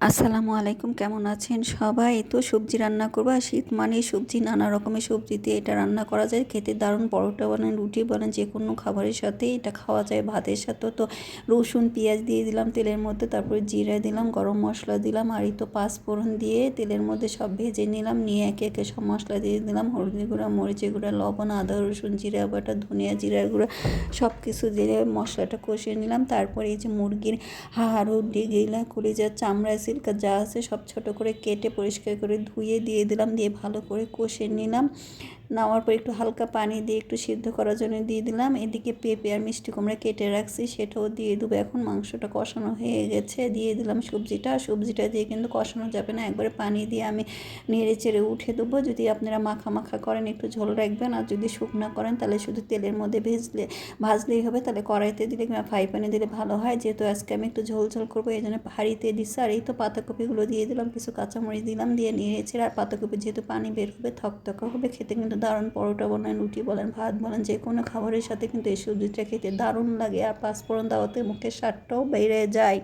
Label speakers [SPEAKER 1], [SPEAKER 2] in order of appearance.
[SPEAKER 1] আসসালামু আলাইকুম, কেমন আছেন সবাই? তো সবজি রান্না করবো, আর শীত মানেই সবজি, নানা রকমের সবজি দিয়ে এটা রান্না করা যায়। খেতে দারুণ, পরোটা বলেন, রুটি বলেন, যে কোনো খাবারের সাথে এটা খাওয়া যায়, ভাতের সাথেও। তো রসুন পেঁয়াজ দিয়ে দিলাম তেলের মধ্যে, তারপরে জিরা দিলাম, গরম মশলা দিলাম, আর এই তো পাঁচফোড়ন দিয়ে তেলের মধ্যে সব ভেজে নিলাম। নিয়ে একে একে সব মশলা দিয়ে দিলাম, হলদি গুঁড়া, মরিচের গুঁড়া, লবণ, আদা রসুন জিরা বাটা, ধনিয়া জিরার গুঁড়া, সব কিছু দিয়ে মশলাটা কষিয়ে নিলাম। তারপরে এই যে মুরগির হাড়, ডিগিলা, কলিজা, চামড়া, সিলকা যা আছে সব ছোট করে কেটে পরিষ্কার করে ধুয়ে দিয়ে দিলাম। দিয়ে ভালো করে কষে নিলাম। নেওয়ার পর একটু হালকা পানি দিয়ে একটু সিদ্ধ করার জন্য দিয়ে দিলাম। এদিকে পেঁপে আর মিষ্টি কুমড়া কেটে রাখছি, সেটাও দিয়ে দেবো। এখন মাংসটা কষানো হয়ে গেছে, দিয়ে দিলাম সবজিটা দিয়ে কিন্তু কষানো যাবে না, একবারে পানি দিয়ে আমি নেড়ে চেড়ে উঠে দেবো। যদি আপনারা মাখা মাখা করেন একটু ঝোল রাখবেন, আর যদি শুকনো করেন তাহলে শুধু তেলের মধ্যে ভাজলেই হবে। তাহলে কড়াইতে দিলে কিংবা ফ্রাই প্যানে দিলে ভালো হয়। যেহেতু আজকে আমি একটু ঝোল ঝোল করবো, এই জন্য হাঁড়িতে দিচ্ছি। আর এই তো পাতাকপিগুলো দিয়ে দিলাম, কিছু কাঁচামরিচ দিলাম, দিয়ে নিয়েছে। আর পাতাকপি যেহেতু পানি বের হবে, থকথকা হবে, খেতে কিন্তু দারুণ। পরোটা বলেন, রুটি বলেন, ভাত বলেন, যে কোনো খাবারের সাথে কিন্তু এই সবজিটা খেতে দারুণ লাগে। আর পাঁচফোড়ন দেওয়াতে মুখের স্বাদটাও বেড়ে যায়।